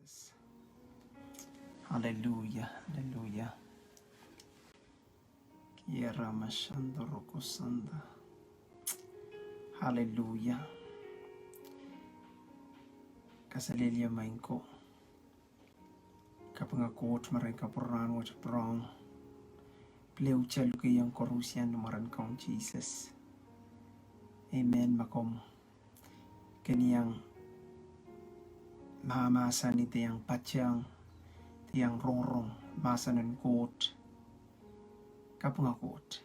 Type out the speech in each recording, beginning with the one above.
Jesus. Hallelujah, hallelujah. Kiera mashanda rokosanda. Hallelujah. Kasalelia mainko. Kapangakot mareka puran wat prong. Pleu chaluke yang korusian maran kong Jesus. Amen makom. Kenyang mamasa ni tiyang patyang, tiyang rongrong, masanan kot, kapangakot.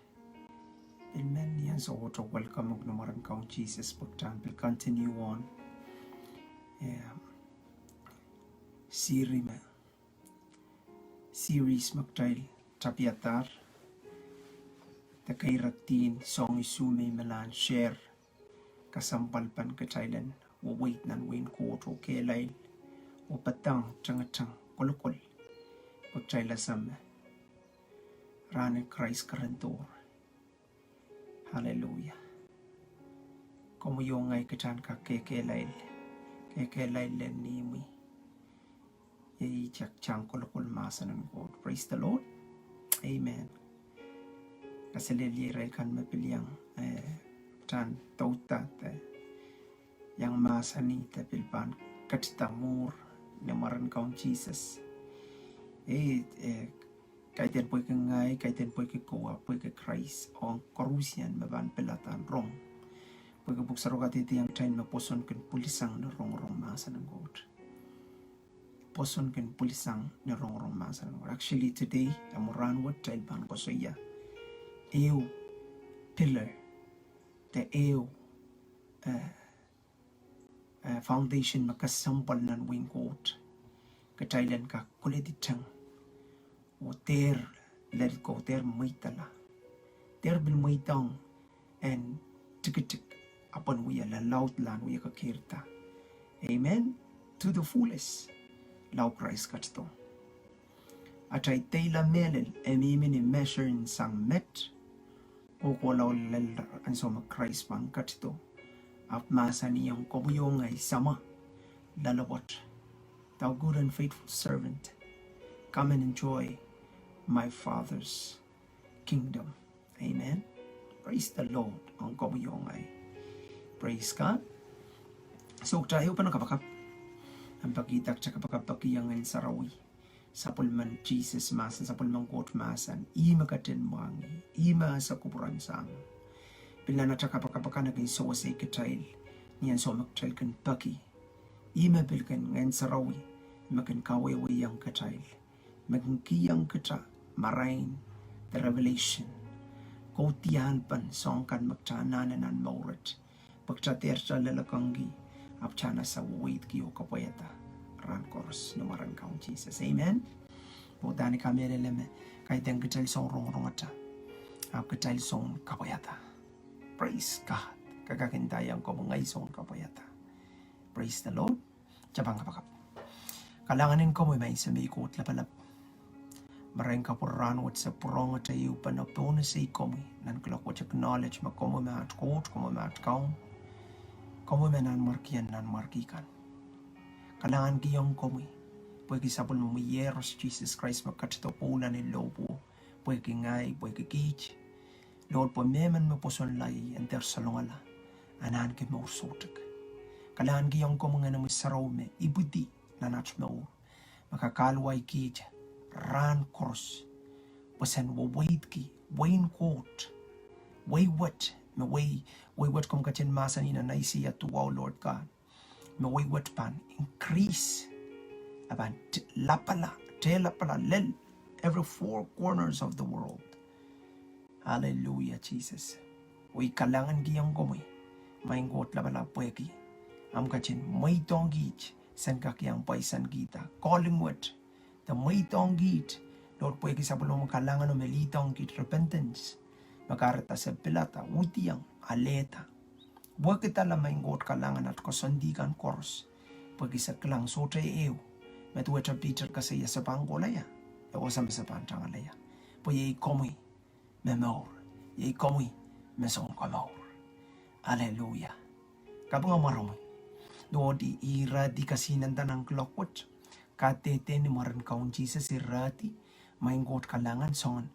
Amen. Yan so to welcome og namaran kong Jesus pagtan. We'll continue on. Series magtail tapiatar. Takairatin song isume melan share. Kasampalpan ka Thailand. Wait nan win kot o kelay. O patang changatang kolokol. Pagtaila sam. Rane Christ karantor. Hallelujah. Como yung ngay kachan ka kekelay. Kekelay len ni mi. Yay chak chang kolokol masan ng God. Praise the Lord. Amen. Kasi liliray kan mapiliang tan tautat yang masan ni tapilpan katsitamur na maran kaun Jesus. Kaiten poy ke ngay, kaiten poy ke koa, poy ke Christ, o korusian maban pelatan rong. Poy ke buksarogat iti yang tain na Pwoson ken pulisang na rong masa ng God. Pwoson ken pulisang na rong masa ng God. Actually today, amuran wat tailban ko sa iya. Ew pillar, the ew foundation makasampal nan wing God. Katailan ka kulit o ter let it go ter maitala ter bil maitang and tikitik upon we la laut lan we ka kirta. Amen. To the fullest lau Christ katto atay tayla melel emimin measure in sang met o ko lau lel anso ma Christ bang katto at masa niyang komuyong ay sama lalabot. Thou good and faithful servant, come and enjoy my Father's kingdom. Amen. Praise the Lord. Ang komuyong ay. Praise God. So, tayo pa nakapakap. Ang pagitak sa kapakapakiyangan sa rawi. Sa pulman Jesus masan, sa pulman kot masan. Ima katin mangi. Ima sa kupuran sang. Bila na sa kapakapakan naging sosay kitail. Niyan so magtail kan paki. Ima bilkan ngayon sa rawi. Makin kaway-way ang katail. Maging kiyang kita. Marain, the revelation. Kautihan pan song kan magtananan ang maurat. Pagtater sa lalakanggi, apchana sa wait kiyo kapayata. Ran koros numaran kaun Jesus. Amen. Pagdani kami releme, kahit ang kital song rong ata. Ap kital song kapayata. Praise God. Kagakintayang ko mga isong kapayata. Praise the Lord. Chabang kapakap. Kalanganin ko may samikot lapalap. Maring kapuran wat sa purong at ayu panaptona sa ikomi nan klok wat acknowledge makomo maat kot komo maat kaum komo menan markian nan markikan kalangan giyong komi pwede sabol mo yeros Jesus Christ makatito pula ni lobo pwede ngay pwede kich Lord po meman mo Pwoson lay enter salongala anan ke mausotek kalangan giyong komo nga naman saraw me ibuti nanach mo makakalway kich ran cross pasan wo wait ki wain court way what kom kachen masan ina naisi at wow Lord God me way what pan increase aban lapala lel every four corners of the world. Hallelujah Jesus. We kalangan giyang gomoy maing got lapala pweki am kachen may tonggich san kakyang paisan kita calling what the maitong git, Lord po sa bulong kalangan o melitong git repentance, makarata sa pilata, utiyang, aleta. Buwa kita lamang got kalangan at kosandigan koros, pag isa klang sotay ew, metuwa sa Peter kasi sa pangkolaya, yaw sa pantang alaya. Po yay komoy, memor, yay komoy, mesong kamor. Hallelujah. Kapag nga maromoy, doon di ira di kasi nandan ang klokwot, katete ni maran kaun Jesus irati main God kalangan songan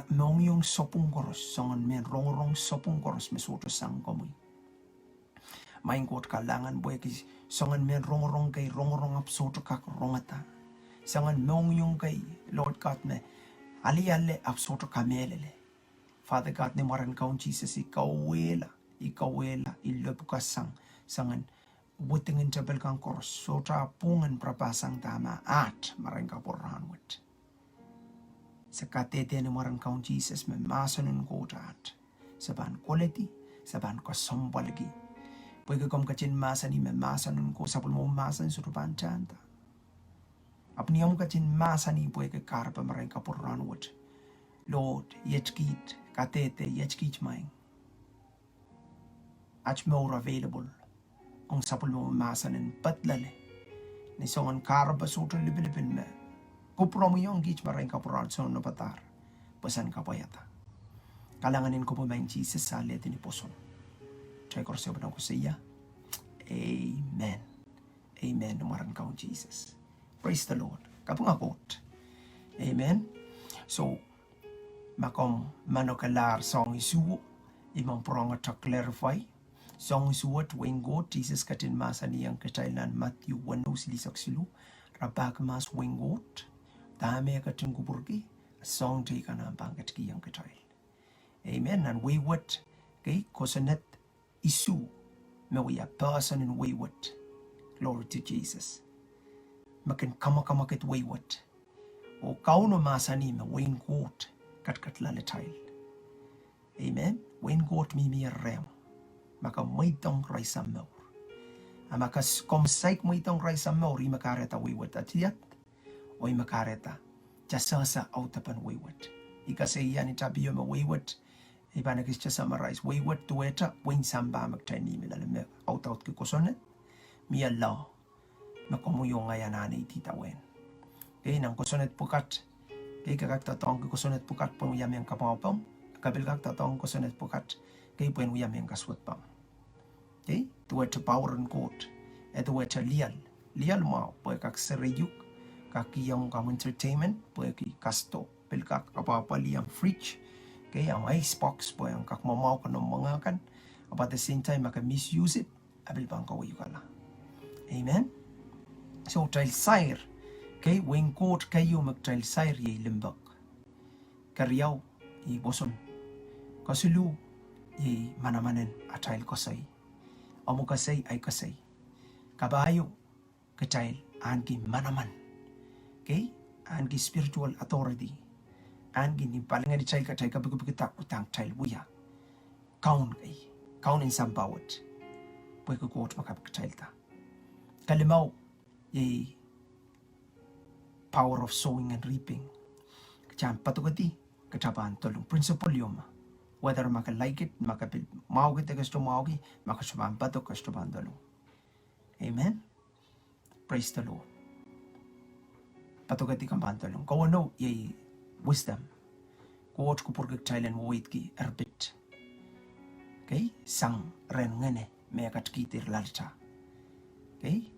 mong yung sopung koros songan men rong sopung koros mesuto sang komui main God kalangan boy ki songan men rong kay rong ap soto kak rongata songan mong yung kay Lord God me ali ap soto kamelele Father God ni maran kaun Jesus ikawela ilopukasang sangan butingin tabel kang koros sota pungan prapasang tama at maran ka porhanwit sa katete ni maran kaun Jesus me masanun ko at saban quality saban ko sombalgi pwede kom kachin masani me masanun ko sapul mo masan surupan chanta apniyam kachin masani pwede karpa maran ka porhanwit Lord yechkit katete yechkit maing ach more available kung sapul mo masanin patlale ni songan karba suto libilipin me kupro mo yung gich maring kapuran so no patar pasan kapayata kalanganin ko po maing Jesus sa letin ni Pwoson try ko sa ko sa iya amen umaran kaun Jesus praise the Lord kapung akot amen so makom manokalar song isuo imang prong to clarify song isuot wing God Jesus katin masani yang katailan Matthew 1 silisak silu rabak mas wing God dame katin kuburgi song ti kana bangkat ki yang katail amen and wayward okay kosanet isu me we a person in wayward glory to Jesus makin kama ket wayward o kauno masani me wing God kat laletail amen wing God mi rem maka maitong raisa maur maka komsaik maitong raisa maur i makareta wayward atiat o i makareta jasasa autapan wayward ikase yan itabiyo ma wayward ibana kis just summarize wayward tueta wing samba magtani milale out ki kosonet mi Allah makomuyo ngayanani titawen kay nang kosonet pukat kay kakak tatong ki kosonet pukat pang yameng kapawpam kabil kak tatong kosonet pukat kay puen uyam yang kaswat pang okay tuweta power and court tuweta lial mau poe kak sereyuk kak yang kam entertainment poe ki kasto pel kak apa liam fridge okay ang icebox poe ang kak mamau kan mga kan at the same time maka misuse it abil pang kawayo kala amen so trail sire okay wing court kayo mag trail sire ye limbak karyaw i Pwoson kasulu ye manamanen atail kosay amo kasay ay kasay kabayo katail angi manaman okay angi spiritual authority angi ni palingan di tail katay kabigubigita utang tail buya kaun in sambawat pwede ko makapagtail ta kalimaw ye power of sowing and reaping kacang patugati kacapan tolong principle yoma whether maka like it maka mau kita gusto mau gi maka suban pato gusto bandalo amen praise the Lord patugati kan bandalo ko no ye wisdom ko ko purgak thailand wait ki erbit okay sang ren ngene me kat kitir lalta okay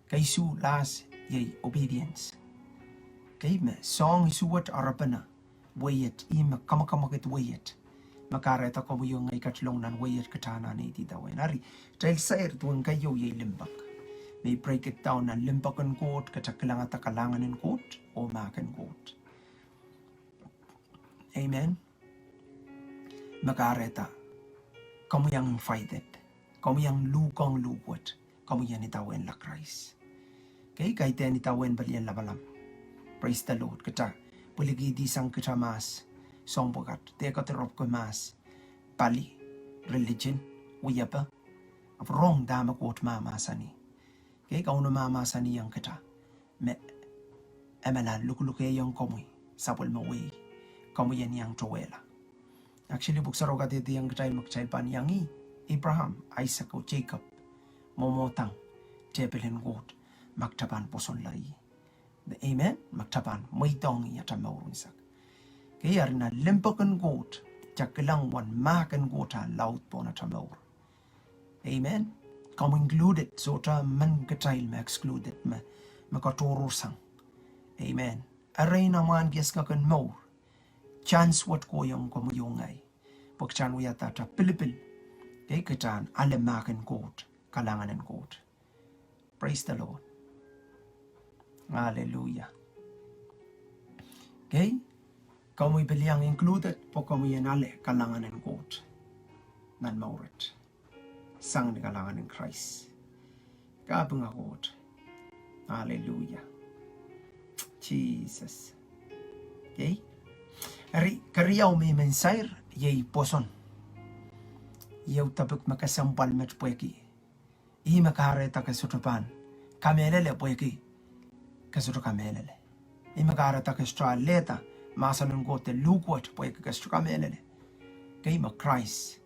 kaisu las ye obedience okay me song isu wat arapana wayet ima kama ket wayet makareta ko yung ay katlong nan wayet katana ni tita wenari trail sair tuang kayo ye limbak may break it down na limbakan court katakalangan takalanganin court o makan court amen makareta kamu yang fighted kamu yang lukong lukwat kamu yang itawen lakrais kay kaiten itawen balian labalam praise the Lord kata puligi di sang katamas song bogat te katerop ko mas pali religion uyapa wrong dama ko mama sani kay kauno mama sani yang kata me emala lukuluke yang komoy sapol mawi kamu yang towela actually buksaro ka dito yang kata magchild pan yangi Abraham Isaac o Jacob momotang tebelen god magtaban Pwoson lai amen magtaban maitong yata maurunsak kaya rin na limpakan god chakalang wan makan god ha laut po na tamaur amen kamu included so ta man katail ma excluded ma makaturo sang. Amen. Aray naman bias ka kan mo. Chance what ko yung kumuyungay. Pagchan uyata ta pilipil. Kay katan alemakan kot. Kalanganan kot. Praise the Lord. Hallelujah. Okay? Kamu biliang included po kamu yanale kalanganan kot. Nan maurit. Sang ni kalanganan Christ. Kabang kot. Hallelujah. Jesus. Okay? Ari kariyaw may mensair yay Pwoson. Yaw tabuk makasampal met poeki. I makareta kasutupan. Kamelele poeki. Kasutu kamelele. I makareta kastraleta. Masanun gote lukwat poeki kasutu kamelele. Kay ma Christ.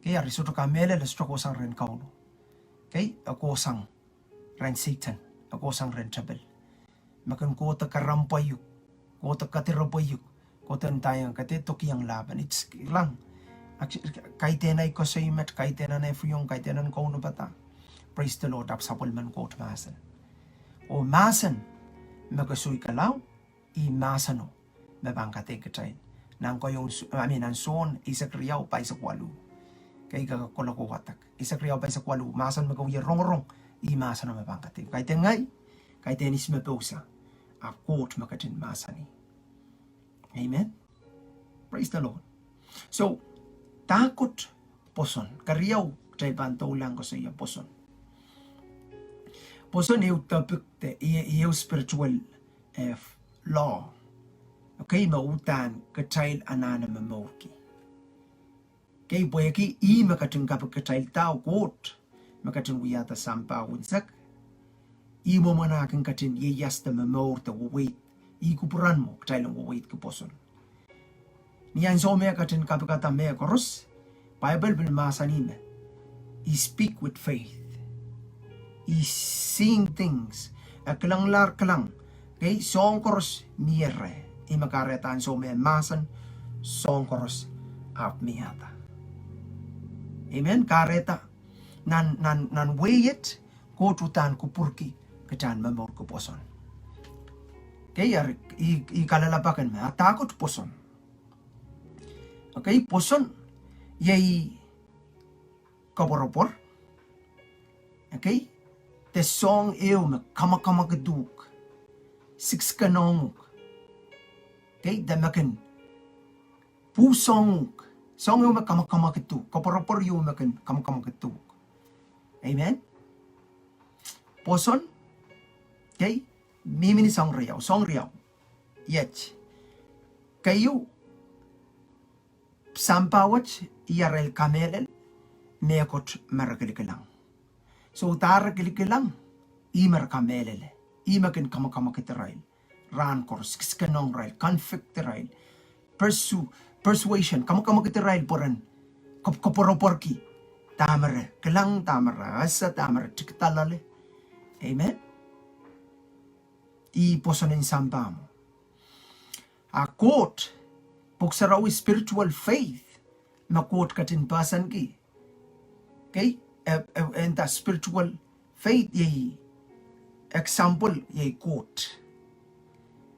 Kay ari sutu kamelele stroko sang ren kauno. Kay ako sang ren Satan. Ako sang ren Tabel. Makan kota karampayuk. Kota katirabayuk. Kota tayang katitoki ang laban. It's lang. Kahit tenay ko sa imet, kahit tenay fuyong, kahit tenay ko no bata. Praise the Lord, sapol man ko masan. O masan, magasuy ka law, i-masan o, mabangkate ka tayo. Nang ko yung, ang son, isak riyaw pa isak walu. Kaya kakakula ko watak. Isak riyaw pa isak walu, masan magawin rong-rong, i-masan o mabangkate. Kahit tenay, kahit tenay simaposa, akot makatin masan ni. Amen? Praise the Lord. So, takot Pwoson. Kariyaw tayo bantaw lang ko sa iya Pwoson. Pwoson iyo topic te iyo spiritual law. Okay, mautan katail anana mamauki. Kay boyaki i makating kapag katail tao kot. Makating wiyata sampa unsak. I mo manaking katin iyasta mamaur ta wawait. I kupuran mo katail ang wawait ko Pwoson. Niyan so me katin kapikata me koros Bible bilmasa nime. I speak with faith. I seeing things. Aklang lar kalang. Okay, song koros miyere. I makaretan so me masan song koros ap miyata. Amen. Kareta nan weyet ko tutan kupurki katan mamor ko Pwoson. Okay, i kalalapakan me atakot Pwoson. Okay, Pwoson, yay kaboropor. Okay, the song ew me kama geduk. Six kanong. Okay, the makin Pwoson. Song ew me kama geduk. Kaboropor ew me kama geduk. Amen. Pwoson, okay, mimi ni song riyaw. Yet, kayo sampawat yarel kamelel mekot marakilikelang. So tarakilikelang imer kamelele. Imakin kama kiterail. Ran kors kiskanong rail. Conflict rail. Persuasion. Kama kiterail poran. Kaporoporki. Tamare. Kelang tamara. Asa tamare. Tikitalale. Amen. Pwosonin sampamo. Akot. Puksaraw spiritual faith, makot katin pasan ki. Okay? And that spiritual faith, yay example, yay quote.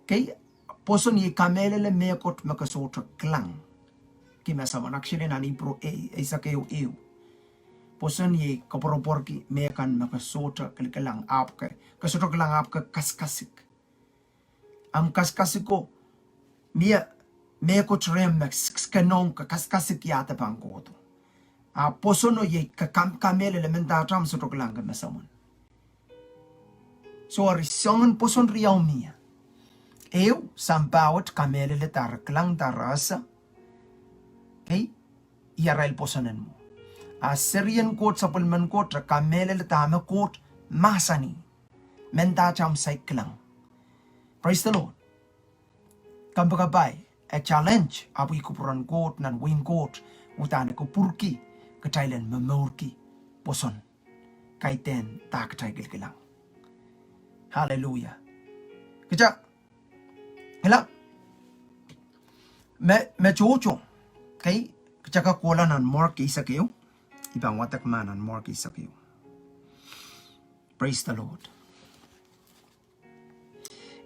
Okay? Pwoson yay kamelele mekot makasota klang. Kimasaman, actually, nani pro isa kayo ew. Pwoson yay kaporoporki mekan makasota kalikalang apka. Kasota kalang apka kaskasik. Am kaskasik ko, niya, mekot rem kanong kaskasik yata pang koto. Pwoson o ye kamele elementatam sa lang masamon. So arisongan Pwoson riyaw miya. Ew sampawat kamele le taraklang tarasa. Okay? Iarail Pwosonan mo. Syrian court sa pulman court kamele le tama court masani. Mentatam saiklang. Praise the Lord. Kampagabay. A challenge apoy kupuran kot nan win kot utane ko purki katailan mamurki Pwoson kaiten tak taigil kilang. Hallelujah. Kaya hela me chocho kay kaya ka kola nan mark isa kayo ibang watak man nan mark isa kayo. Praise the Lord.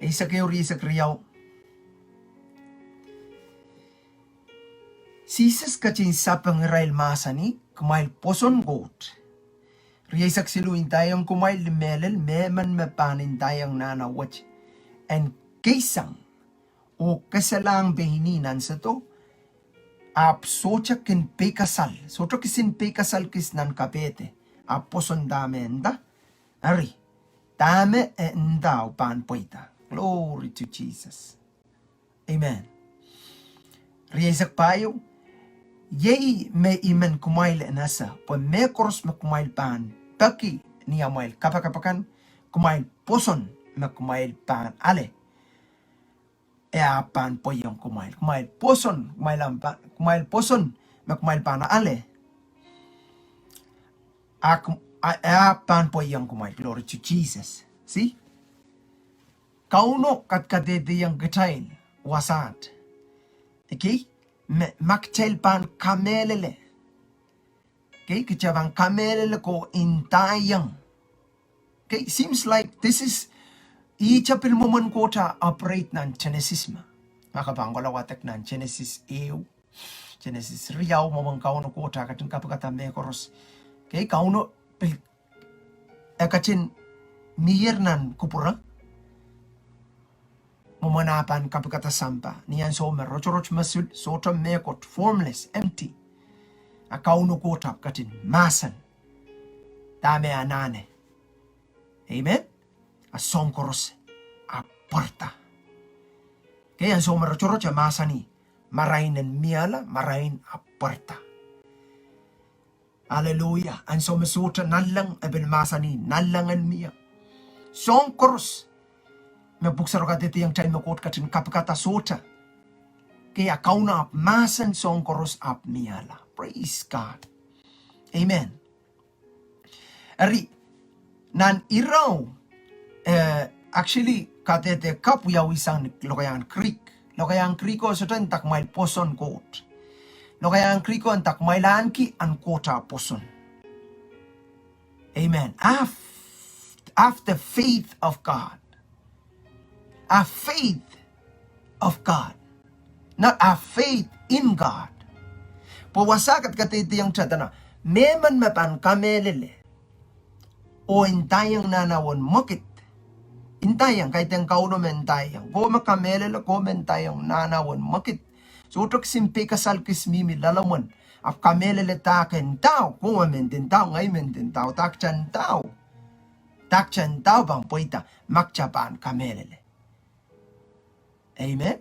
Isa kayo risak riyaw. Sisas kachin sapang Israel masani, kumail Pwoson goat. Riyasak siluin tayong kumail limelel, meman mepanin tayong nanawach. And kaisang, o kasalang behininan sa to, ap socha kin pekasal. Socha kisin pekasal kis nan kapete. Ap Pwoson dame enda. Ari, dame enda upan poita. Glory to Jesus. Amen. Riyasak payo, yei me imen kumail nasa, po me koros me kumail pan, paki niya mail kapakapakan, kumail Pwoson me kumail pan ale. Pan po yung kumail Pwoson, kumail Pwoson me kumail pan ale. Pan po yung kumail, glory to Jesus. See? Kauno kat kadede yung getail, wasat. Okay? Maktel pan kamelele. Okay, kecabang kamelele ko intayang. Okay, seems like this is ichapil moment kota operate nan Genesis ma. Makabanggola watak nan Genesis ew. Genesis riyaw momang kauno kota katin kapagata mekoros. Okay, kauno pil ekachin miyer nan kupura. Momanapan kapagata sampa niyan somer rochoroch masul sota mekot formless empty akauno kotap katin masan dame anane. Amen. Asongkoros aparta kaya somer rochoroch masani marainen miala marain aparta. Hallelujah. An somer sota nalang abel masani nalangan mia songkoros mebuksaro katete yang chay makot katin kapkata sota. Kaya kauna ap masan song koros ap miala. Praise God. Amen. Ari, nan iraw, actually, katete kapuyaw isang Lokayan Creek. Lokayan Creek ko sa tan takmail Pwoson coat. Lokayan Creek ko ang takmailan ki ang kota Pwoson. Amen. After faith of God. A faith of God, not a faith in God. Pawasakat katiti yung chatana, meman mapan kamelele, o intayang nanawon makit. Intayang, kahit yung kauno mentayang, ko makamelele, ko mentayang nanawon makit. So utok simpe kasal kismimi lalawan, ap kamelele taken tao, kung amenten tao, ngay menten tao, takchan tao bang poita, makchapan kamelele. Amen.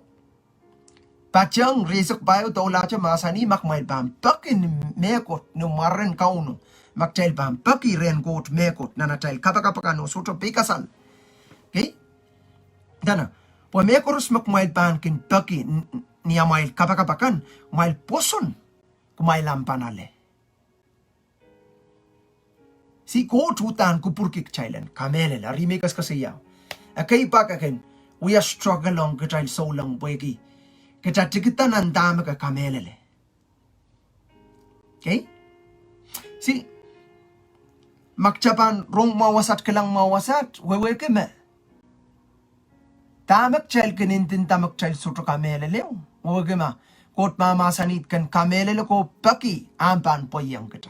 Pachang risok bayo to lacha masani makmail bam pakin mekot no marren kauno makchail bam paki ren kot mekot nanachail kapakapakano soto pekasal. Okay? Dana, po mekoros makmail bam kin paki niya mail kapakapakan mail Pwoson kumailam panale. Si kot hutan kupurkik chailen kamelele rimekas kasiyaw. Akay pakakin we are struggling kita so long bagi. Kita tikitan ang dami ka kamelele. Okay? See, makchapan rong mawasat ka lang mawasat, wewe ka me. Tamak chal kinintin tamak chal suto kamelele. Wewe ka ma, kot mamasanit kan kamelele ko paki, ampan po yang kita.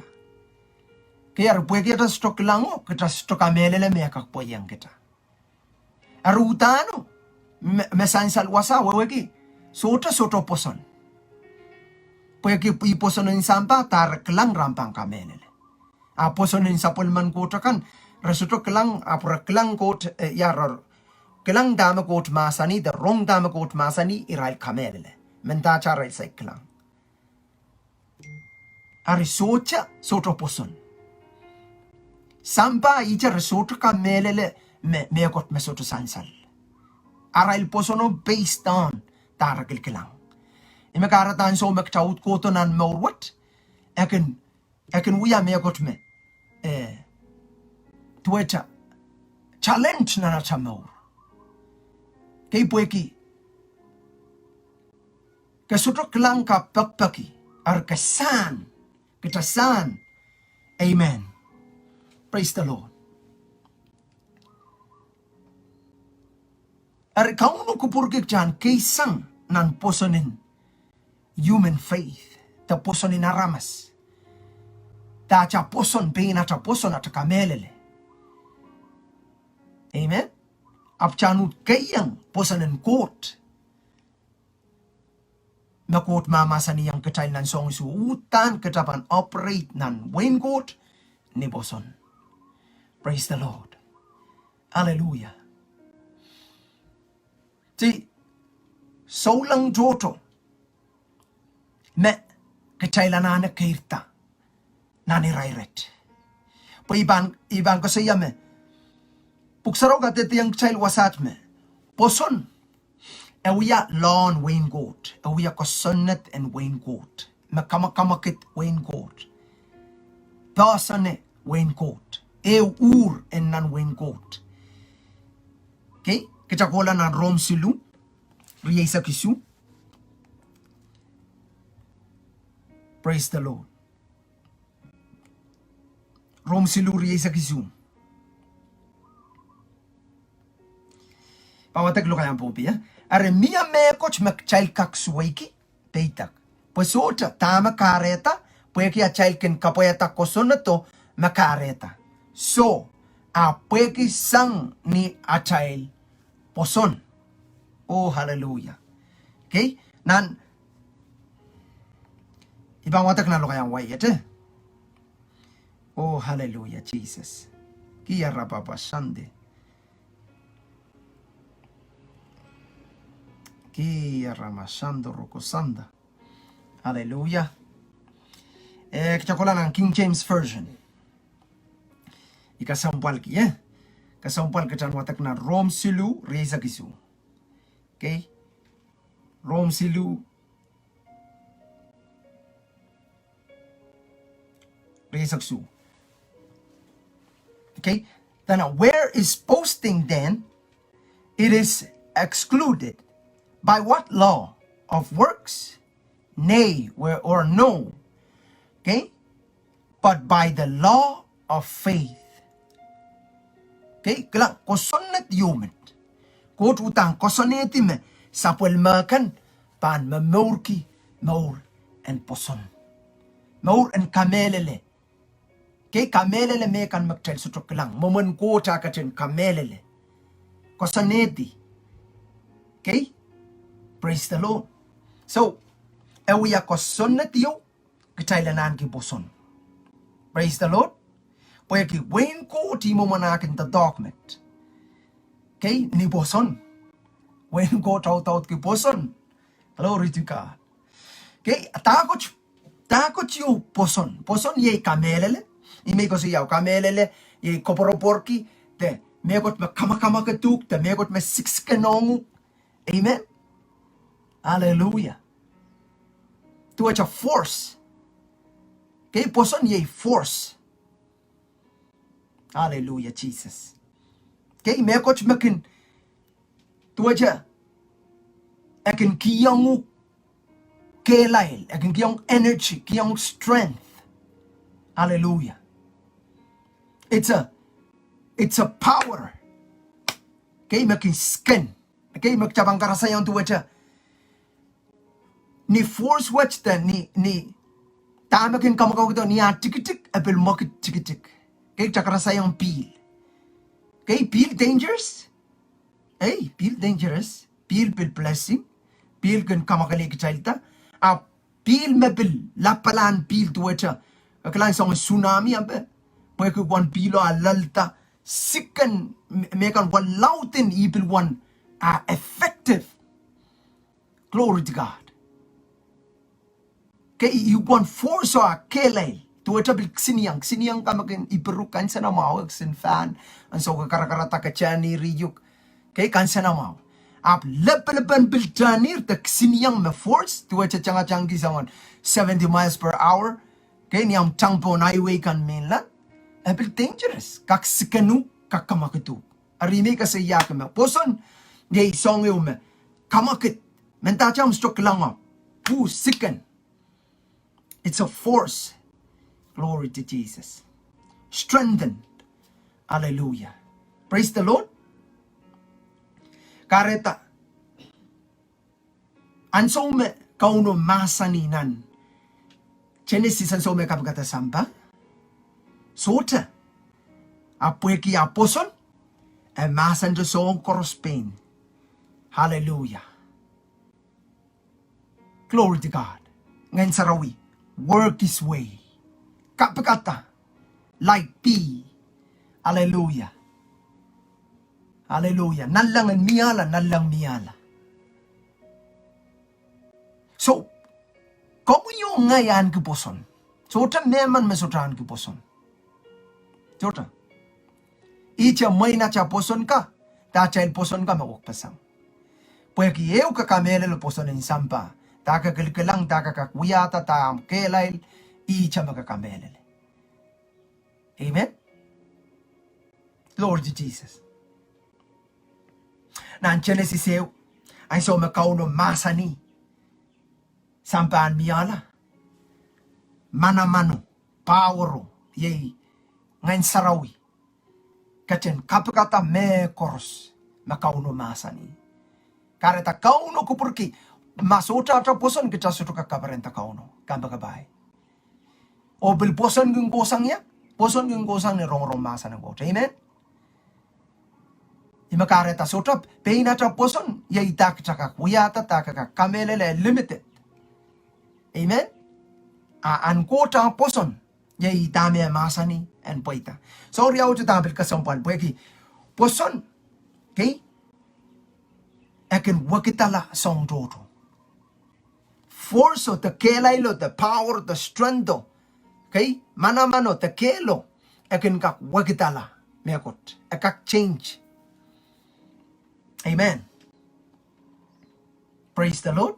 Kaya rupuwe kita stok lang o, kita stok kamelele mekak po yang kita. Arutano, mesansal wasa weweki soto Pwoson. Pweki Pwoson ng sampa tar kelang rampang kamelele. Pwoson ng sapulman kota kan resoto kelang apura kelang kot yaror kelang dama kot masani the wrong dama kot masani iral kamelele. Menta cara sa kelang. Ari socha soto Pwoson. Sampa icha resoto kamelele me kot mesoto sansal. Aral Pwoson based on tarakil kilang. Imakaratan so magtaut ko to nan mawat. Ekin uya megot me. Tuweta. Challenge na nachamaw. Kay pueki. Kasutok lang ka pakpaki. Arkasan. Kitasan. Amen. Praise the Lord. Are kauno kupurkik chan keisang nan posonin human faith. Ta posonin aramas. Ta cha poson pina cha poson at kamelele. Amen. Apchanut kayang posonin court. Makot mama sa niyang kachay nan song su utan katapan operate nan Wayne court ni poson. Praise the Lord. Hallelujah. Ti saulang joto me kachailan na kairta nani rairet. Po ibang ko sa yame puksaro ka tiyang child wasat me poson ewiya lawn Wayne goat ewiya ko sonnet and Wayne goat makamamakit Wayne goat pasane Wayne goat ur en nan Wayne goat. Okay, kitakola na Rom silu riyesa kisu. Praise the Lord. Rom silu riyesa kisu. Pawatag lo kayang popi ya. Are mia me coach mak child kak suwaiki peitak. Pasota tama kareta pueki a child ken kapoyata kosonato makareta. So a pueki sang ni a child poson. Oh, hallelujah. Okay? Nan ibang watak na lo kayang wayet eh. Oh, hallelujah, Jesus. Kiya rapapa sande. Kiya ramasando rokosanda. Hallelujah. Kitakola ng King James Version. Ikasampal ki eh. Kasampal kacang watak na Rom silu reza kisu. Okay? Rom silu reza kisu. Okay? Then where is posting then? It is excluded. By what law? Of works? Nay, where or no. Okay? But by the law of faith. Okay? Kailang kosonnet yumet. Kot utang kosoneti me sapwel makan pan maurki maur and poson. Maur and kamelele. Okay? Kamelele me kan magtel sutok lang. Momon ko takatin kamelele. Kosoneti. Okay? Praise the Lord. So, ewiya kosonnet yo kitailanan ki poson. Praise the Lord. Poya ki wen ko ti mo manakin the document. Okay, ni poson. Wen ko taut ki poson. Glory to God. Okay, takot yo poson. Poson ye kamelele. Ime ko siyaw kamelele ye koporoporki te megot me kamakama ketuk te megot me six kenongu. Amen. Hallelujah. To a force. Okay, poson ye force. Hallelujah, Jesus. Okay, me coach makin tuaja akin kiyang kelail, akin kiyang energy, kiyang strength. Hallelujah. It's a power. Okay, makin skin. Okay, magtabang karasayang tuaja. Ni force watch ta ni tamakin kamakaw ito ni tikitik apel mokit tikitik. Okay, chakarasayang peel. Okay, peel dangerous. Hey, peel dangerous. Peel blessing. Peel kan kamakali kichalta. Peel mepil lapalan peel tuwacha. Kailangan sa tsunami ampe. Pwede kwan pilo alalta. Sikan mekan wan lautin ipil wan effective. Glory to God. Okay, you want force or kelay. Tuwacha bil siniyang kamakin iperukan sa namaw sin fan and so kakarakara ka chani riyuk. Okay, kan sa namaw. Lepen bil chanir the siniyang me force tuwacha changi saman 70 miles per hour. Okay, niyam tangpo na highway kan mainland. Bil dangerous. Kak sikanu kakamakitu. Arime ka sa yakama. Poson yay song yo me kamakit. Mentacham stroke lang pu sikan. It's a force. Glory to Jesus. Strengthened. Hallelujah. Praise the Lord. Kareta. Ansome kauno masani nan. Genesis ansome kapagata samba. Sota. Apueki aposon. E masan de song korospain. Hallelujah. Glory to God. Ngayon sarawi. Work His way. Kapagata. Like P. Hallelujah. Hallelujah. Nalang miyala. So, kung yung ngayon ke Pwoson, sota meman mesotan ke Pwoson. Sota. Icha may na cha Pwoson ka, ta cha Pwoson ka mawakpasang. Pweki eu ka kamele lo Pwoson in sampa, ta ka kilkilang ta ka kakwiyata ta am kelail, icha makakamele. Amen? Lord Jesus. Nan Genesis eu, ay so makauno masani. Sampaan miyala. Manamano, pawaro, yay, ngayon sarawi. Kachen kapagata me koros, makauno masani. Kareta kauno kupurki, masota ata Pwoson kita suto kakabarenta kauno, kambagabay. O bil Pwoson yung gosang ya, Pwoson yung gosang ni rong masa ng gote. Amen? Imakareta sotap, peinata Pwoson, yay tak chaka kuyata, taka kamelele limited. Amen? An kota Pwoson, yay dami masani and poita. So riyaw to tabil kasampan, pweki, Pwoson, okay? Ekin wakitala song toto. Force the kelailo, the power, the strength, okay? Manamano, the kelo, ekin kak wakitala, mekot, ekak change. Amen. Praise the Lord.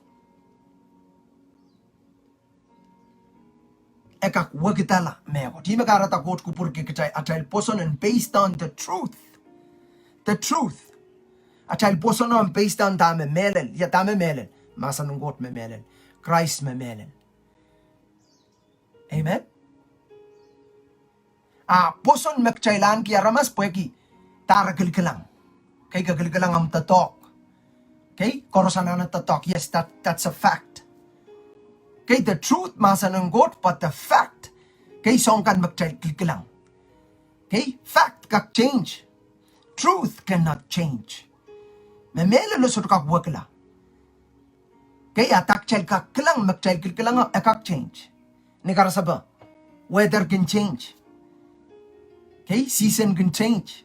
Ekak wakitala meko. Di makarata kot kupurke kacay atay Pwoson and based on the truth. The truth. Atay Pwoson and based on dame melel. Ya dame melel. Masanong got me melel. Christ me melel. Amen. Pwoson mekchailan ki aramas pweki tarakil kilang. Kay kagil kilang am tatok. Okay? Korosanan at tatok. Yes, that's a fact. Okay, the truth masanang got, but the fact, okay, song kan magkilkilang. Okay, fact kak change. Truth cannot change. Memele lo sot kak wakla. Okay, atak chel kak kilang magkilkilang kak change. Nikarasaba, weather can change. Okay, season can change.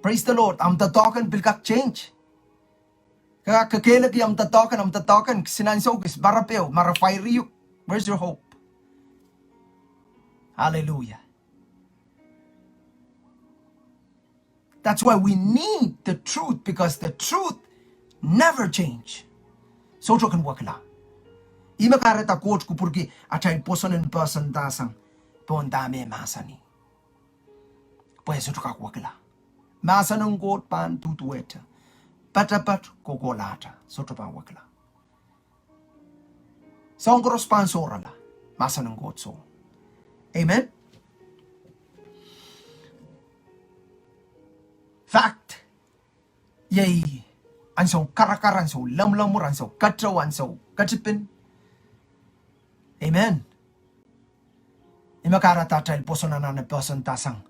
Praise the Lord. Am tatokan bil kak change. Kakakela ki am tatokan, sinansogis, marapeo, marafairiyo. Where's your hope? Hallelujah. That's why we need the truth, because the truth never change. So to kan wakla. Ima kareta coach kupurki atay Pwoson in person dasang pon dame masani. Pues so to kak wakla. Masanong got pan tutueta. Patapat kokolata soto pa wakla. Songkros pan sorala masanong gotso. Amen. Fact. Yay. Anso karakaran so lamlamuran so katrawan so kachipin. Amen. Imakarata tayo Pwoson na person tasang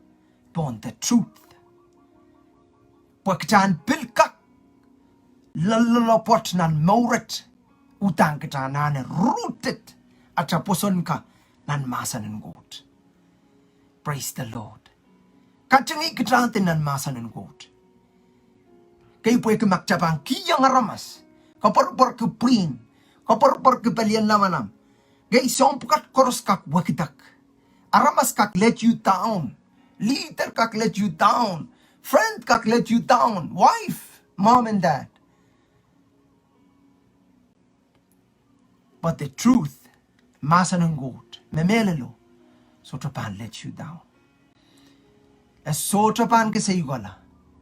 pon the truth. Pagkaan pilkak lalapot nan mauret utang kita nan rooted at sa Pwoson ka nan masan ng God. Praise the Lord. Kachangi kita natin nan masan ng God. Kayo po ikimakchabang kiyang aramas. Kaparpar ke prin. Kaparpar ke palian namanam. Gay sompukat koros kak wakitak. Aramas kak let you down. Leader kak let you down. Friend kak let you down. Wife, mom and dad. But the truth, masa ng God, memelelo, sotrapan let you down. As sotrapan ka sa igala,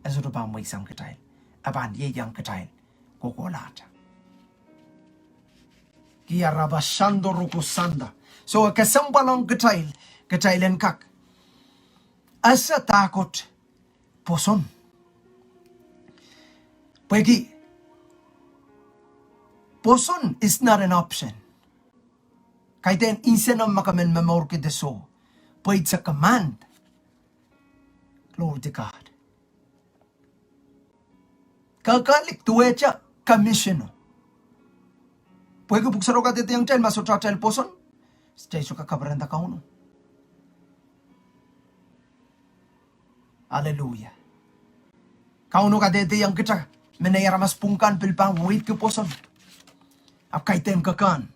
as sotrapan mo isang katay, apan yeyang katay, kukulata. Kaya rabasando rukusanda. So kasambalang katay len kak. Asa takot, Pwoson. Pwede, Pwoson is not an option. Kahit yan insan ang makaman mamor kita so, pwede sa command. Glory to God. Kakalik tuwe siya, commission. Pwede buksaro ka dito yung child, masutra child Pwoson, stay so kakabaranda ka uno. Hallelujah. Kauno ka dito yung kita, menayara mas pungkan pilpang wait ke Pwoson. Apkay tem kakan.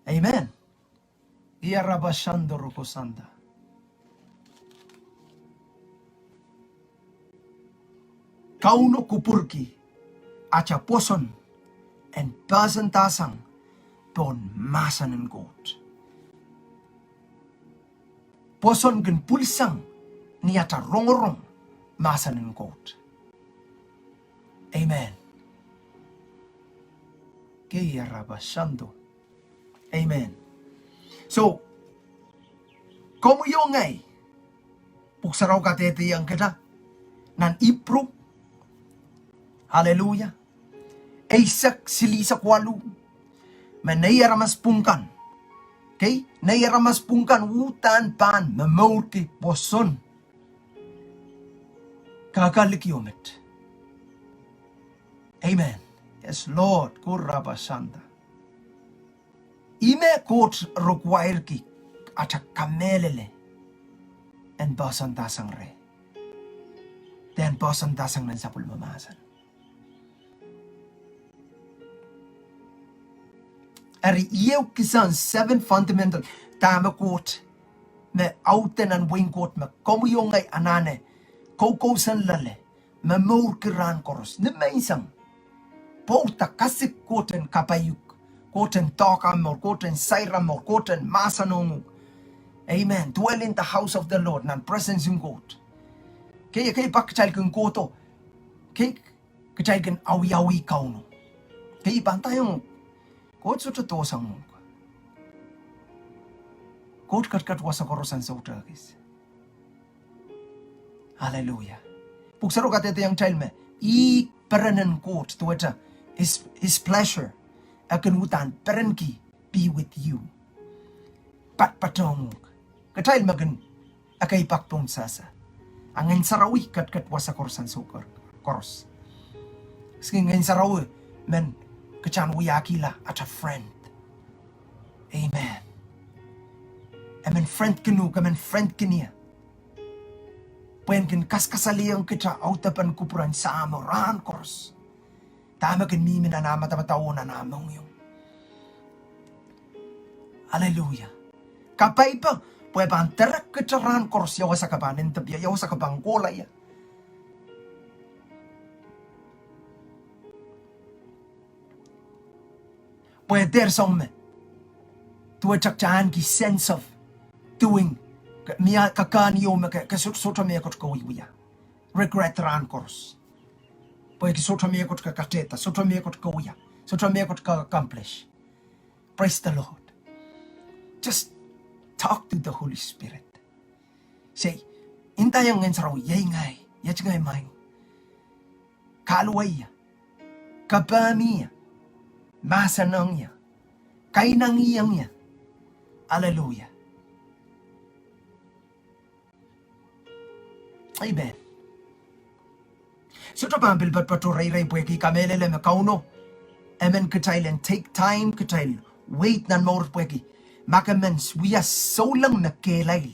Amen. Iya rabashando rukosanda. Kauno kupurki acha Pwoson en pasantasang pon masanen got. Pwoson gen pulsang ni ata rongorong masanen got. Amen. Kaya rabashando. Amen. So, como yung ngay, puksaraw ka tete yang kita, nan ipro, hallelujah, aisak silisa kwalu, manayaramas pungkan, okay, nayaramas pungkan, utan pan, mamauti, Pwoson, kakalik yomit. Amen. Yes, Lord, kurabasanda. Ime kot require ki acha kamelele en basantasang re. Den basantasang nan sapul mamasan. Ari iyo kisan 7 fundamental tama kot me outen an wing kot me komu yung ngay anane koko san lale me maur kiran koros ne maisang Porta kasik koten kapayuk, koten talkamor, koten sairamor, koten masanongu. Amen. Dwell in the house of the Lord, nan presence yung kot. Kaya pakchal kong koto, kaya kachal kong awi-awi kauno. Kaya pantayong, kot sa tutosang mo. Kot kat wasa korosan sa utagis. Hallelujah. Puksaro ka tete yung child me, I peranan kot tuwata, His pleasure akan hutan perenki be with you. Patong katail magan akay pakpong sasa. Angin sarawi kat wasa korsan sukar koros. Sking angin sarawi men kachan uyakila at a friend. Amen. Amen friend kenu kamen friend kenia. Puen kin kaskasaliang kita autapan kupuran sa amoran koros. Tama kan mimi na nama tamatao na namang yung. Hallelujah. Kapay pa, pwede pa ang terak kitaran koros yawa sa kapanin tabya, yawa sa kapang kolay. Pwede der som me, tuwa chakchaan ki sense of doing, miya kakaniyo me kasutsuta miya kot kawiwiya. Regret ran koros. Pwede sotra miya kot kakateta, sotra miya kot kauya, sotra miya kot ka-accomplish. Praise the Lord. Just talk to the Holy Spirit. Say, intayang ngayon sa raw, yay ngay, yach ngay may. Kaluway, kabami, masanang niya, kainang iyang niya. Hallelujah. Amen. So tapambil bat paturay-ray pwede kamelele me kauno. Amen katail and take time katail. Wait nan maur pwede. Makamens we are so lang na kelail.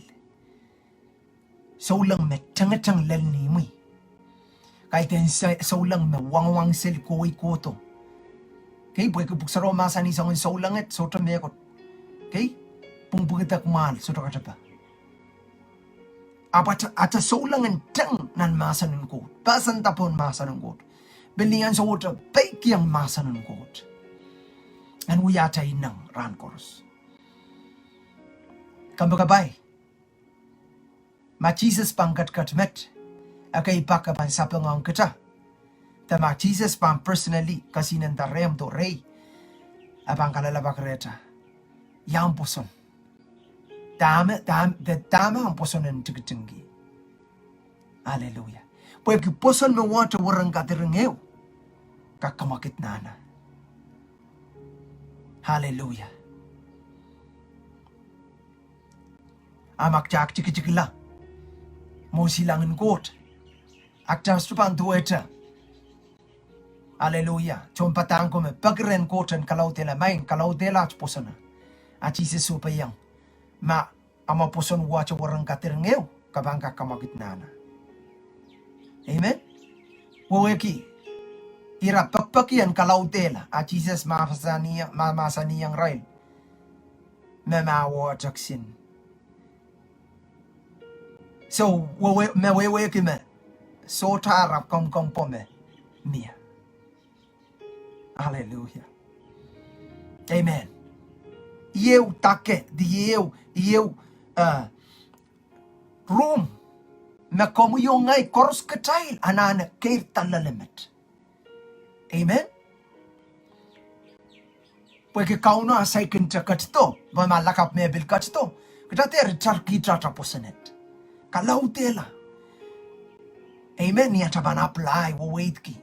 So lang me tang-tang lalni mo. Kahit so lang me wang-wang sel kuwi koto. Okay, pwede buksaro masan isang so lang et so tamekot. Okay? Pungpugitak mahal so takatapa. Ata solangan tang nan masanon ko. Pasan tapon masanon ko. Belingan sa water, bake yang masanon ko. And we ata inang ran koros. Kambagabay. Ma Jesus pangkat katmet. Akay pakapan sa pangang kita. Ta ma Jesus pang personally kasi nandarem to rey. Abang kalalabak reta. Yang Pwoson. Dama ang Pwoson ng tinggi. Hallelujah. Pwede Pwoson me wata warang katirengeo. Kakamakit nana. Hallelujah. Amak chak chikla. Mo silangan kot. Akta stupan tueta. Hallelujah. Chompatang ko me pagren koten kalau tela main kalau tela Pwosona. Achi se supayang. Ma ama Pwoson wacha warang katirengeo kabangka kamakit nana. Amen. Waweki ira pakpakian kalau tela a Jesus masaniyang rail memawa jaksin. So waweki me so tarap kong pome mia. Hallelujah. Amen. Eu take di eu room me komu yongai koros ketail anana keir talalemet. Amen. Porque kauno asai kinta katito, ba malakap mebil katito. Kita ter charki trata Pwosonet. Kalau tela. Amen. Ni ataban apply wo wait ki.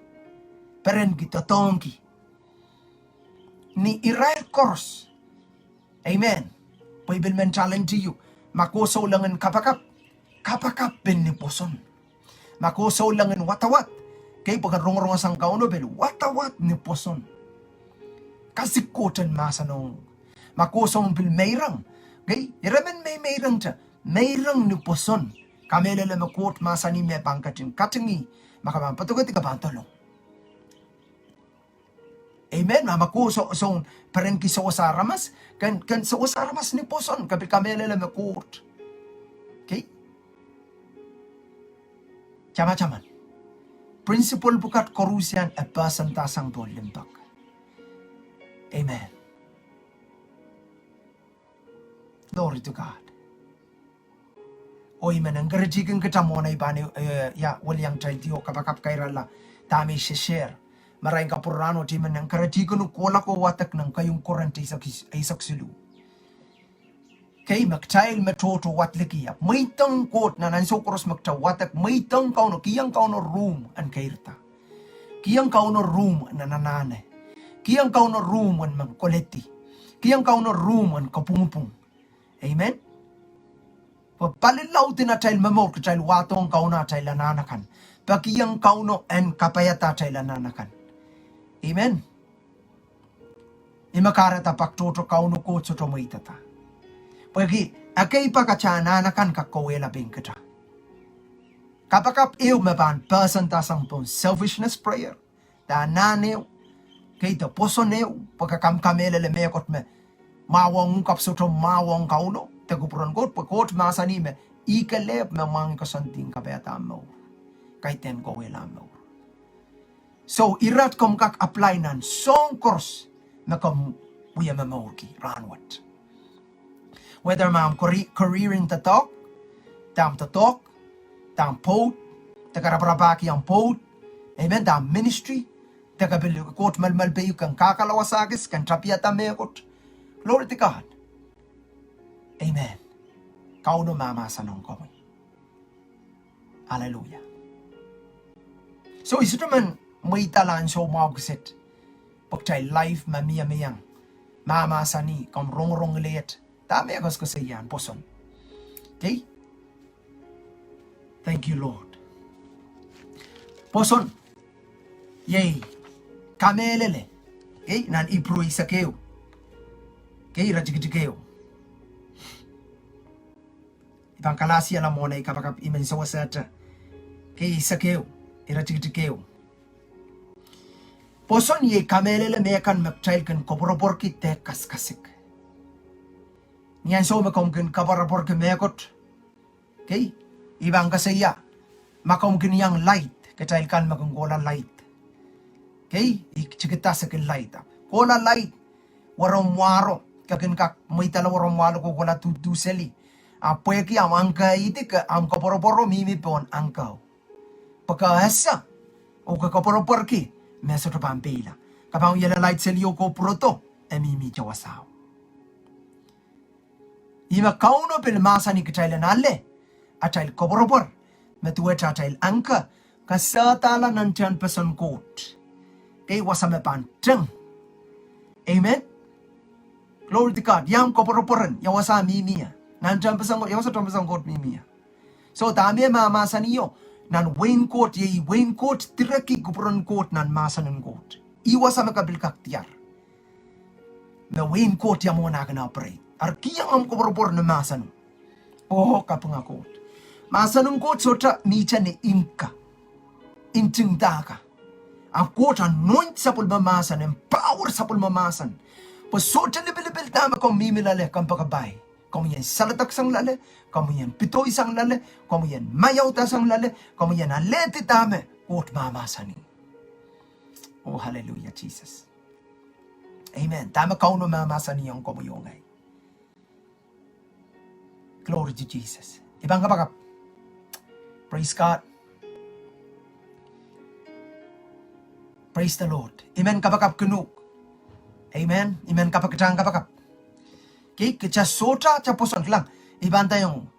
Peren ki totonki. Ni irail koros. Amen. Bible men challenge you. Makoso langan kapakap ben ni Pwoson. Makoso langan watawat. Kay pagkarong-rong sang kauno bel watawat ni Pwoson. Kasi koten masanong. Makosong bil mayrang. Kay iramen mayrang ta. Mayrang ni Pwoson. Kamelele makot masani me pangkatin katingi. Makamang patugati ka pantolong. Amen. Mamakoso song paren ki so saramas. Kan so saramas ni Pwoson. Kabil kamelele makot. Okay? Chama-chaman. Principle bukat korusian a person tasang limbak. Amen. Glory to God. Oy man encouraging kita mo na ibani ya walyang tayo kapakap kairala tami share. Maraming kapurano ti man encouraging no kola ko watak ng kayong kurante isak silu. Kay magtail metoto watlikiya. May tangkot na nansokoros magtawatak. May tang kauno kiyang kauno room an kairta. Kiyang kauno room na nanane. Kiyang kauno room an mangkoleti. Kiyang kauno room an kapungpung. Amen. Palilaw din na tayo mamor ka tayo watong kauno tayo lananakan. Pakiyang kauno an kapayata tayo lananakan. Amen. Imakarata paktoto kauno ko tsoto maitata. Pagi akay pakachananakan kakawela bingkata. Kapakap iyo maban person tasang pong selfishness prayer. Da naneo kay to Pwosoneo pagkakamkamela lemekot me mawang kapsoto mawang kauno tagupuran kot pagkot masani me ikalep me mang kasanting kabeta mo kay ten kawela mo. So irat kom kak apply nan song course na kom uya mamorki ranwat. Whether ma'am career in the talk, tam pot, tagarabaki ang pot, amen, tam ministry, tagabil kot malmalbayo kang kakalawasagis, kang trapiyata mekot. Glory to God. Amen. Kauno mama sanong komoy. Hallelujah. So ito naman may talan so magsit. Pagtay life mamiyamiyang. Mama sani kam rong liet. Tama ako sa yan, Pwoson. Okay? Thank you, Lord. Pwoson. Yay. Kamelele. Okay? Nan ipro isa kayo. Okay? Rajigiti kayo. Ibang kalasi alam mo na ikapakap imen sa wasata. Okay? Isa kayo. Irajigiti kayo. Pwoson ye kamelele mekan magtail kan koporobor kite kaskasik. Niyan so makomkin kaparapor ke mekot. Okay? Ibang kasaya. Makomkin yang light. Katail kan makonggola light. Okay? Ikchikita sa kin light. Kola light. Warong waro. Kakin kak may tala warong waro ko kola tutuseli. Apweki am angka iti ka am kaparoporo mimi pon angkaw. Pagkaasa. O kakaparopor ki. Meso to pampila. Kapang yala light seliyo ko proto. Mimi jawasaw. Ima kauno pel masa ni katail nale. Atail koborobor. Metueta atail angka. kasatala nantian person court. Kay wasame panteng. Amen. Glory to God. Yam koporoporan. Yawasa mimia. Nantian person court. Yawasa person court mimia. So dami mamasa niyo. Nan Wayne court ye Wayne court tiraki kupuran court nan masanan court. Iwasame kabil kaktiar. Na Wayne court ya mo na operate. Arkiyang am kopropor na masan. Oh kapanga court. Masanung court sota nicha ni inka. Inting daka. Ang court anoint sa pulmamasan, empower sa pulmamasan. Pasota level tama kung mimilale kang pagkabay. Kung yan salatak sang lale, kung yan pitoy sang lale, kung yan mayaw ta sang lale, kung yan aleti tame, court mamasani. Oh hallelujah Jesus. Amen. Tama kauno mamasani yung kumuyongay. Glory to Jesus. Ibang kapakap. Praise God. Praise the Lord. Amen kapakap kunuk. Amen. Amen kapakatang kapakap. Okay, kaya sota cha Pwoson lang. Ibang tayong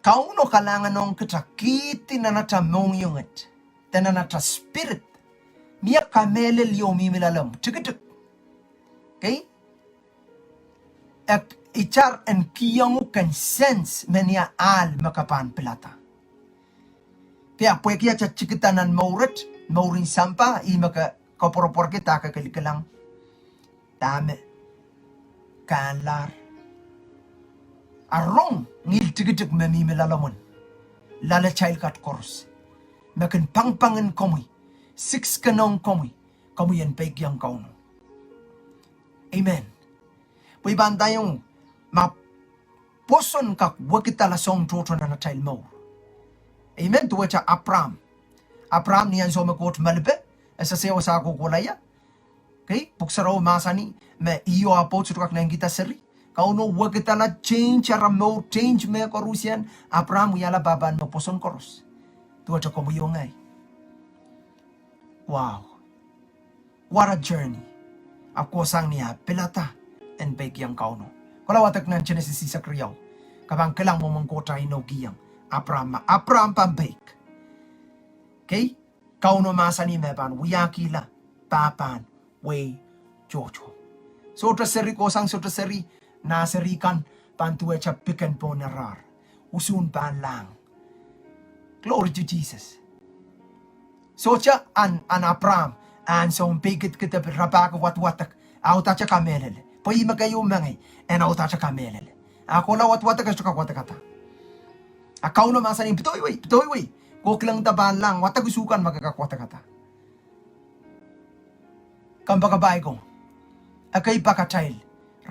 kauno kalangan nung katakiti na natamong yungat. Tena nata spirit. Miyak kamele liyo mimilalam. Tikitik. Okay? Ek ichar en kiyong kan sense menia al makapan pelata. Kaya pwede kaya cha chikitanan mauret, maurin sampa, maka koporopor kita kakalikalang. Dame. Kanlar. Arong ngil tikitik memimilalamon. Lala child kat kors. Makin pangpangan komoy. 6 kanong komoy. Komoy yan pegyang kauno. Amen. Pwede ba tayong Pwoson kak wakita lasong toto na child mo. Amen. Tuwa cha Abram. Abram niyan so makot malbe. Esa sewa sa ako kulaya. Okay? Puksaraw masani. Me iyo apo sutukak na kita seri. Kauno wakita la change aram mo change me korusian. Abram yala baban mo Pwoson koros. Tuwa cha kumuyongay. Wow. What a journey. Ako sang niya pelata and begyang kauno. Kalawatak ng Genesis sa kriyaw. Kabang kalang mo mangkota inogiyang. Abram pambake. Okay? Kauno masani meban. Wiyakila. Papan. Way. Jojo. Sotra seri ko sang sotra seri. Naserikan. Pantuwe cha pikan po narar. Usun pan lang. Glory to Jesus. So cha an Abram. An so pigit kita rapaka wat-watak. Auta cha kamelele. Pwede magayo mangay. En auta cha kamelele. Ako la wat-watak as chukak watakata. Akaw na masanin. Pitoy way. Kuklang taban lang. Watagusukan magkakakwatakata. Kambagabay ko. Akay pa ka-child.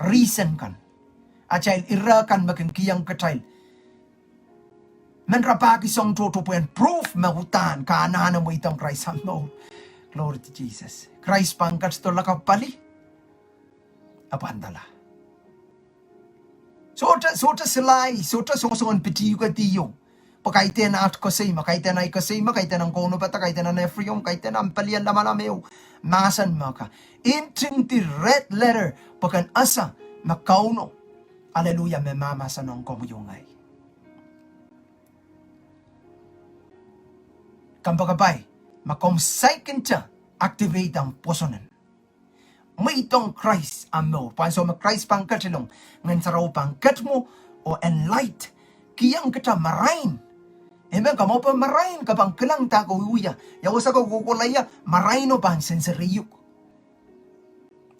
Reason kan. A child irakan magkangkiyang ka-child. Men rapaki song toto po yan. Proof mahutan. Kaanahan mo itong Christ. No. Glory to Jesus. Christ pangkat ito lakapali. Apandala. Sota silay. Sota songon pitiyo ka tiyo. Pakaiten at kasay. Makaiten ay kasay. Makaiten ang kono bata. Makaiten ang nefriyo. Makaiten ang palian laman ameo. Masan maka. Inting ti red letter. Pakan asa. Makauno. Hallelujah. May mamasan ang komuyungay. Kampagabay. Makomsaikin siya. Activate ang Pwosonan. May itong Christ amo. Panso Christ pangkatilong. Ngan saraw pangkat mo. O enlight. Kiyang kita marain. Amen. Kamo pa marain. Kapang kilang tako uya. Yawas ako kukulaya. Marain o pa ang senseriyuk.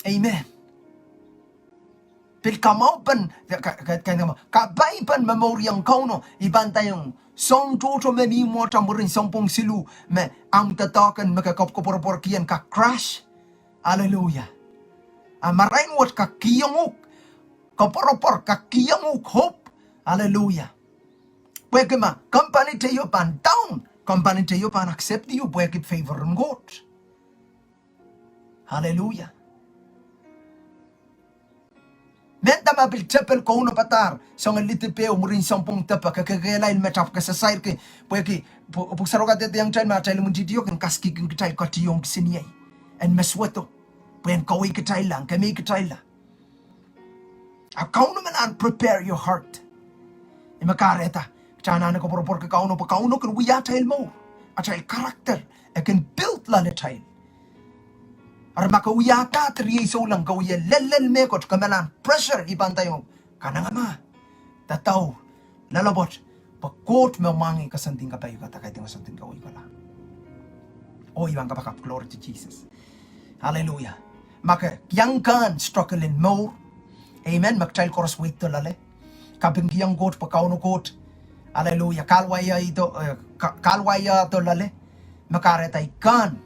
Amen. Pil kamaupan. Kabaipan memoryang kauno. Iban tayong song toto me mi mo tamurin sampung silu. Me ang tatakan makakopkoporpor kiyan ka crash. Hallelujah. Marain wat kakiyanguk. Kaporopor kakiyanguk hope. Hallelujah. Pwede ma, company tayo pan down. Company tayo pan accept you. Pwede favor ng God. Hallelujah. Menta mabil chapel ko uno patar. So nga litipeo mo rin sampung tapa. Kakagalain matap ka sa side ke. Pwede pagsarogat ito yung child. Matay mo dito yung kaskiking kitay katiyong siniyay. And masweto. Pwede kaway kitay lang. Kami kitay lang. Akaw naman ang prepare your heart. Imakareta. Tiyanan ko porpor ka kauno pa kauno kan wiyatay mo. Achail karakter. Ekin built la le chail. Arma kauya ka triye so lang kauya lelen mekot kamalan pressure iban tayo. Kanang ama. Tataw. Lalabot. Pagkot mo mangi kasanting kapayo ka takay tingo santing kauy ka la. O ibang kapakap. Glory to Jesus. Hallelujah. Maka yang kan struggling more. Amen. Magchail koros wait to lale. Kaping kiyang kot pagkauno kot. Hallelujah. Kalwaya to lale. Makaretay kan.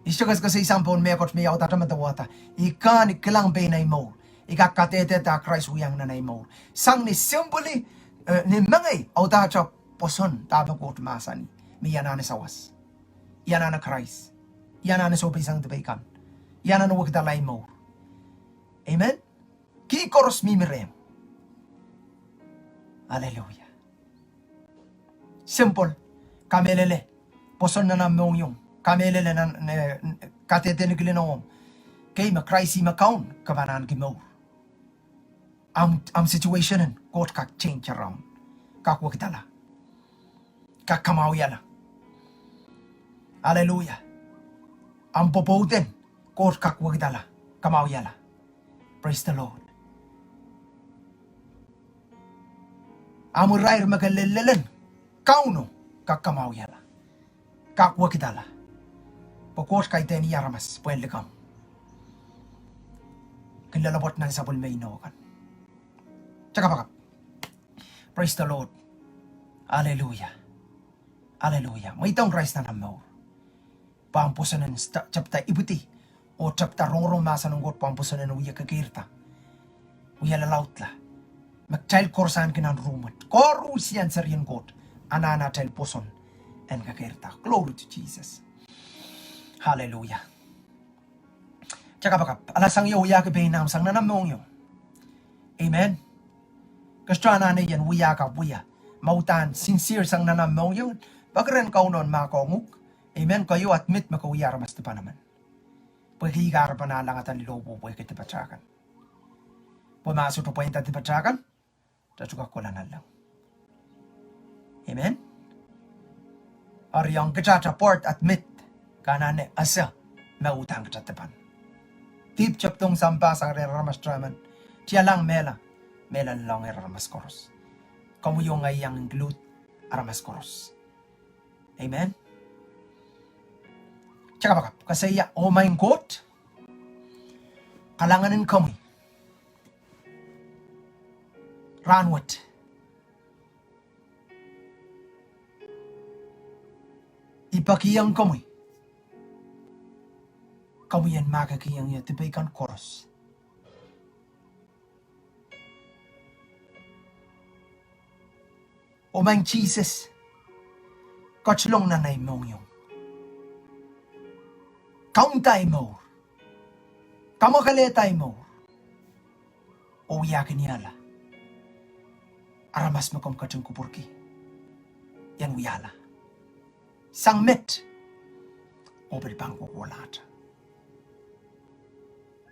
Istikas kasi isampon mekot miyaw tatamatawata. Ikan ikilang benay mo. Ikakatete ta Christ uyang nanay mo. Sang ni simply ni mangay au ta cha Pwoson tabang kot masani. Miyana sawas. Yana na Christ. Yana na sopi sang tebaikan. Yana na wagdalay mo. Amen? Ki koros mimirem. Hallelujah. Simple. Kamelele. Pwoson na namong yung. Kamelele na katete ni gilinong. Kay ma-Christ makaun kabanan kimo. Am situationen kot kak change around. Kak wagdala. Kak kamawyala. Hallelujah. Ang popoten, kot kak wagdala, kamawyala. Praise the Lord. Amurair magalelelan, kauno, kak kamawyala. Kak wagdala. Pokot kay teni yaramas, puwende kam. Kilalabot na sa pulmay kan. Tsaka bakap. Praise the Lord. Hallelujah. Hallelujah. May itong Christ na namaw. Pampusanan chapta ibuti o chapta rongrong masanunggot pampusanan uya kagirta uya lalautla magchild korsan kinan rumat korus yan saryan got anana child Pwoson and kagirta. Glory to Jesus. Hallelujah. Tsaka bakap alasang yo uya kabinam sang nanamong yo. Amen. Gusto na yan uya ka uya mautan sincere sang nanamong yo bagren kaunon makonguk. Amen. Kayo admit makawiyar mas pa naman. Pwede higar pa na lang at ang lobo pwede kitipachakan. Pumasok to po yung tatipachakan, tatsuka ko lang. Amen. Ariyang kachataport admit kanane asa mautang kachatapan. Tip chaptong sampas ang reramas traman. Tiya lang mela lang reramas koros. Kamuyong ay ang glut aramas koros. Amen. Tsaka bakap, kasi oh my God, kalanganin kami. Ranwat. Ipakiyang kami. Kami yan makakiyang yan, tipikan koros. Oh my Jesus, kachlong nanay mong yung. Kauntay mo. Kamakaletay mo. O yakin niyala. Aramas mo kong kachang kupurki. Yan wiyala. Sang met. O bilbang kukulata.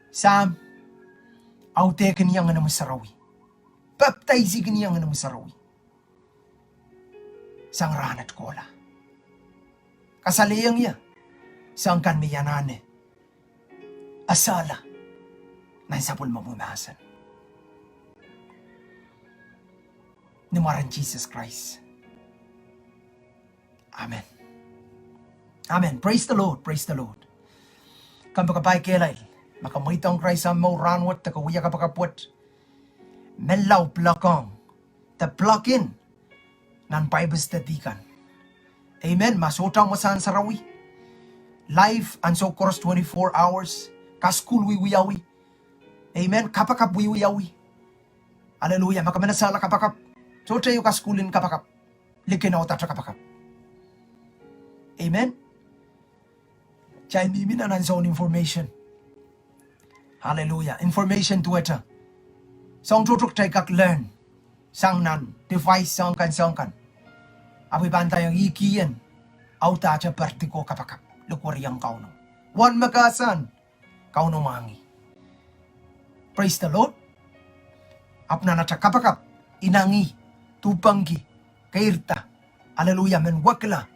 Sam. Aute kaniyang nga masarawi. Baptize kaniyang nga masarawi. Sang ranat kola. Kasaliyang iya. Sang kan miyanane. Asala. Na isapul mamumasan. Nimaran Jesus Christ. Amen. Amen. Praise the Lord. Praise the Lord. Kampakapay kelay. Makamuitang Christ ang mo ranwat. Takawiya kapakapwat. Melaw plakong. Ta plakin. Nan paibas tatikan. Amen. Masutang masan sarawi. Life and so course 24 hours. Kaskul wiwiyawi. Amen. Kapakap wiwiyawi. Hallelujah. Makamanasala kapakap. So tayo kaskulin kapakap. Likin ako tatra kapakap. Amen. Chay mimina nan zone information. Hallelujah. Information to ita. Song tutuk tayo kak learn. Sang nan. Device sang kan. Apoy bantay ang ikiyan. Auta cha partiko kapakap. Lukwari ang kauno. One makasan. Kauno mangi. Praise the Lord. Apna na cha kapakap. Inangi. Tupanggi. Kairta. Hallelujah. Men wakla.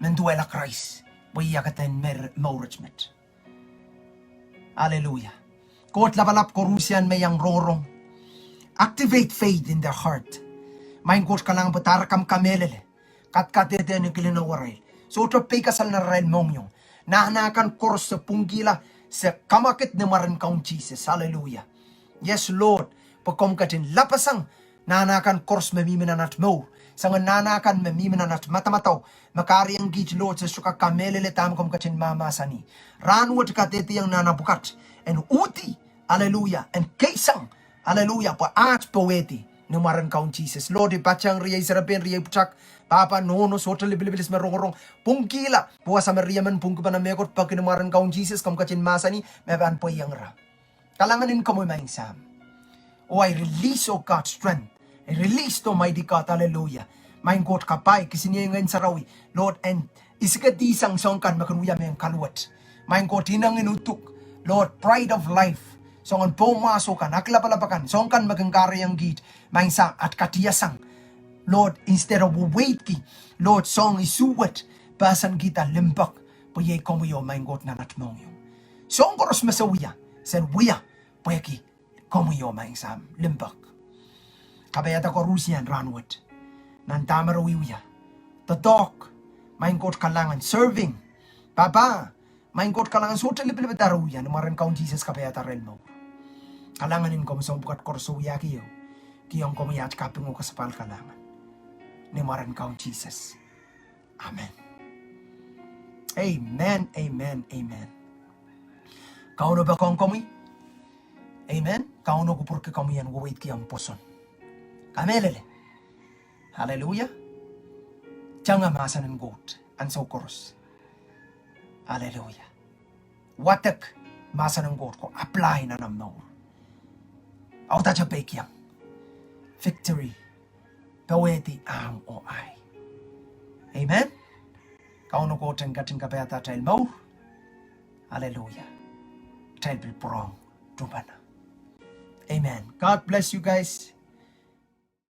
menduela Christ buya katen maurachmet. Hallelujah. Kot labalap korusian may yang rorong. Activate faith in their heart. Main kot kalang batarakam kamelele. Katkatete ni kilinawaray. So to pay kasal na rin mong nahanakan kors sa punggila sa kamakit ni maran kaun Jesus. Hallelujah. Yes, Lord. Pagkom katin lapasang nahanakan kors mamiminan at mo. Sa nanakan mamiminan at matamataw. Makari ang git Lord sa suka kamelele tam kom katin mamasani. Ranwat katete yung nanabukat. And uti. Hallelujah. And kaisang. Hallelujah. Pa at poeti. Numaran kaun Jesus. Lord, ipachang riyay sarapin riyay puchak. Papa nono sota libilis merorong pungkila buwa sa meriaman pungku pa na mekot pag kinumaran kaun Jesus kam kachin masani meban po yang ra. Kalanganin ko mo maing sam. Oh, I release, oh God, strength. I release to mighty God, hallelujah. Maing God kapay kisiniya ngayon sa rawi. Lord, and isikati isang songkan makanuya may kaluwat. Maing God hinang inutuk. Lord, pride of life. Songan pumasokan, aklapalapakan, songkan magangkari ang gid. Maing sa at katiyasang. Lord, instead of wait ki, Lord, song isuwat, basan kita limpak, puyay komuyo, maing God na natmong yung. Song koros masawiya, sen wiya, puyay ki, komuyo, maing sam, limpak. Kabayata ko rusiyan, ranwat, nantama rawiya, tatok, maing God kalangan, serving, Papa, maing God kalangan, suta lipilipit arawiya, numaran kaun Jesus kabayata rin mo. Kalanganin ko, masong bukat korsuya kiyo, kiyong kumuyat kapingo kasapal kalangan. Nimaran kaun Jesus. Amen. Amen, amen, amen. Kauno ba kong kami? Amen. Kauno ko porque kami yan wait kiyang Pwoson. Kamelele. Hallelujah. Tiyang amasan ng goat. Ang sokoros. Hallelujah. Watak masa ng goat ko. Apply na ng maur. Auta siya pekiyang. Victory. Paweti ang oay. Amen? Kauno ko tengkating kapayata tayo mo. Hallelujah. Tayo bilprong dumana. Amen. God bless you guys.